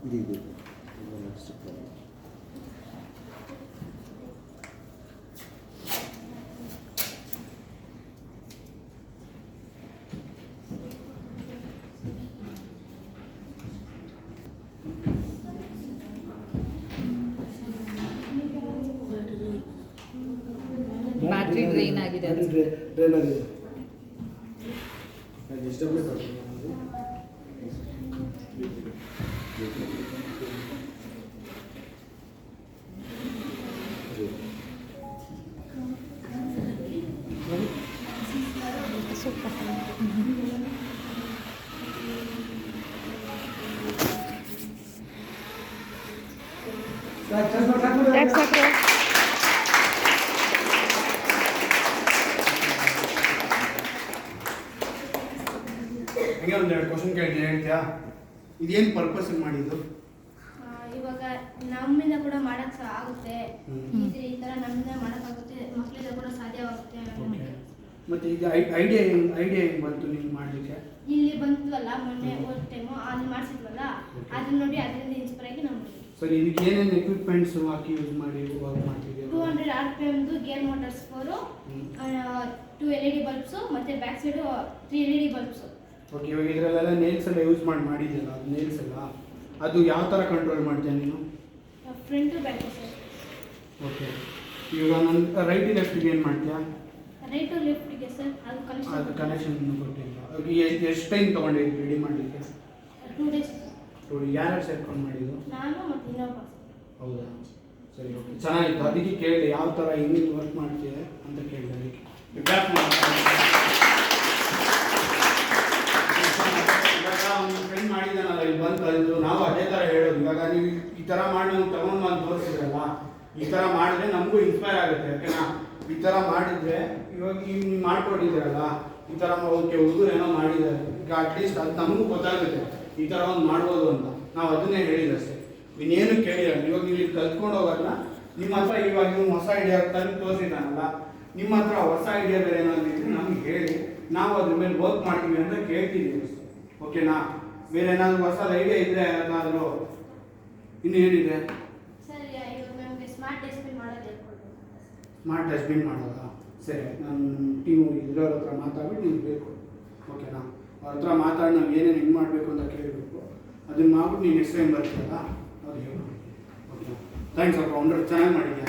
ಇದು next battery drain ಆಗಿದೆ drain ಆಗಿದೆ. ಹಂಗೆ ಒಂದೆರಡು ಕ್ವಶನ್ ಕೇಳ್ತೀನಿ, ಹೇಳ್ತೀಯಾ? ಇದೇನು ಪರ್ಪಸ್ ಮಾಡಿದ್ದು? ಇವಾಗ ನಮ್ಮಿಂದ ಕೂಡ ಮಾಡಕ್ ಆಗುತ್ತೆ, ಈ ತರ ನಮ್ಮಿಂದ ಮಾಡಕ್ಕಾಗುತ್ತೆ, ಮಕ್ಕಳಿಂದ ಕೂಡ ಸಾಧ್ಯವಾಗುತ್ತೆ. ಮತ್ತೆ ಈಗ ಐಡಿಯಾ ಹೆಂಗ್ ಬಂತು ನಿಮ್ಗೆ ಮಾಡ್ಲಿಕ್ಕೆ? ಇಲ್ಲಿ ಬಂತವಲ್ಲ ಮೊನ್ನೆ ಒಂದು ಟೈಮು ಅಲ್ಲಿ ಮಾಡಿಸಿದ್ವಲ್ಲ, ಅದನ್ನ ನೋಡಿ ಅದರಿಂದ ಇನ್ಸ್ಪೈರ್ ಆಗಿ ನಾವು ಸರಿ, ಇದಕ್ಕೆ ಏನೇನು ಎಕ್ವಿಪ್ಮೆಂಟ್ಸ್ ಹಾಕಿ ಯೂಸ್ ಮಾಡಿ ವರ್ಕ್ ಮಾಡ್ತಿದ್ದೀವಿ? 200 RPM gear motors 4, 2 LED bulbs ಮತ್ತೆ back side 3 LED bulbs. Okay, ಇವಾಗ ಇದರಲ್ಲೆಲ್ಲ ನೇಲ್ಸ್ ಎಲ್ಲ ಯೂಸ್ ಮಾಡಿದ್ಯಲ್ಲ, ಅದು ನೇಲ್ಸ್ ಎಲ್ಲ ಅದು ಯಾವ ಥರ ಕಂಟ್ರೋಲ್ ಮಾಡ್ತೀಯ ನೀನು? Front back side. ಓಕೆ, ಇವಾಗ ನನ್ನ ರೈಟ್ ಲೆಫ್ಟಿಗೆ ಏನು ಮಾಡ್ತೀಯಾ? ರೈಟ್ ಟು ಲೆಫ್ಟ್ಗೆ ಸರ್ ಅದು ಕನೆಕ್ಷನ್ ಕೊಟ್ಟಿಲ್ಲ. ಎಷ್ಟು ಟೈಮ್ ತೊಗೊಂಡಿದ್ದು ರೆಡಿ ಮಾಡಲಿಕ್ಕೆ? 2 days. ಯಾರ್ಯಾರು ಸೇರ್ಕೊಂಡು ಮಾಡಿದ್ದು? ನಾನು ಮತ್ತು ಇನ್ನೊಬ್ಬ. ಹೌದಾ, ಸರಿ, ಓಕೆ, ಚೆನ್ನಾಗಿತ್ತು. ಅದಕ್ಕೆ ಕೇಳಿದೆ ಯಾವ ಥರ ಹೆಂಗೆ ವರ್ಕ್ ಮಾಡ್ತೀಯ ಅಂತ ಕೇಳಿದೆ. ಅದಕ್ಕೆ ಬ್ಯಾಕ್ ಇವಾಗ ಒಂದು ಫ್ರೆಂಡ್ ಮಾಡಿದ್ದಾನಲ್ಲ, ಇಲ್ಲಿ ಬಂದು ಕಲಿತು ನಾವು ಅದೇ ಥರ ಹೇಳೋದು. ಇವಾಗ ನೀವು ಈ ಥರ ಮಾಡಿ ನಾವು ತಗೊಂಡು ಬಂದು ತೋರಿಸಿದ್ರಲ್ಲ, ಈ ಥರ ಮಾಡಿದ್ರೆ ನಮಗೂ ಇನ್ಸ್ಪೈರ್ ಆಗುತ್ತೆ. ಯಾಕೆನಾ ಈ ಥರ ಮಾಡಿದರೆ ಇವಾಗ ನೀವು ಮಾಡ್ಕೊಂಡಿದ್ದೀರಲ್ಲ, ಈ ಥರ ಓಕೆ ಹುಡುಗರು ಏನೋ ಮಾಡಿದ್ದಾರೆ, ಈಗ ಅಟ್ಲೀಸ್ಟ್ ಅದು ನಮಗೂ ಗೊತ್ತಾಗುತ್ತೆ ಈ ಥರ ಒಂದು ಮಾಡ್ಬೋದು ಅಂತ. ನಾವು ಅದನ್ನೇ ಹೇಳಿದಷ್ಟೇ, ಇನ್ನೇನು ಕೇಳಿಲ್ಲ. ಇವಾಗ ನೀವು ಇಲ್ಲಿ ಕಲ್ತ್ಕೊಂಡು ಹೋಗೋದನ್ನ ನಿಮ್ಮ ಹತ್ರ ಇವಾಗ ನೀವು ಹೊಸ ಐಡಿಯಾ ತಂದು ತೋರಿಸಿದಾನಲ್ಲ, ನಿಮ್ಮ ಹತ್ರ ಹೊಸ ಐಡಿಯಾ ಬೇರೆ ಏನಾದ್ರು ಇದ್ರೆ ನಮ್ಗೆ ಹೇಳಿ, ನಾವು ಅದ್ರ ಮೇಲೆ ವರ್ಕ್ ಮಾಡ್ತೀವಿ ಅಂತ ಕೇಳ್ತಿದ್ದೀವಿ ಅಷ್ಟೇ. ಓಕೆನಾ? ಬೇರೆ ಏನಾದರೂ ಹೊಸ ಐಡಿಯಾ ಇದ್ದರೆ ಏನಾದರೂ ಇನ್ನು ಏನಿದೆ? ಸರ್ ಇವಾಗ ನಮಗೆ ಸ್ಮಾರ್ಟ್ ಡಸ್ಟ್ಬಿನ್ ಮಾಡೋದು ಹೇಳ್ಕೊಡ್ಬೇಕು. ಸ್ಮಾರ್ಟ್ ಡಸ್ಟ್ಬಿನ್ ಮಾಡೋದಾ? ಸರಿ, ನನ್ನ ಟೀಮು ಇದ್ರವ್ರ ಹತ್ರ ಮಾತಾಡ್ಬಿಟ್ಟು ನೀವು ಬೇಕು. ಓಕೆನಾ? ಅವ್ರ ಹತ್ರ ಮಾತಾಡಿ ನಾವು ಏನೇನು ಹೆಂಗೆ ಮಾಡಬೇಕು ಅಂತ ಕೇಳಬೇಕು. ಅದನ್ನು ಮಾಡ್ಬಿಟ್ಟು ನೀವು ನೆಕ್ಸ್ಟ್ ಟೈಮ್ ಬರ್ತೀರಲ್ಲ ಅದು ಹೇಳಿ. ಓಕೆ, ಥ್ಯಾಂಕ್ಸ್ ಅಪ್ಪ, ಚೆನ್ನಾಗಿ ಮಾಡಿದ್ಯಾ.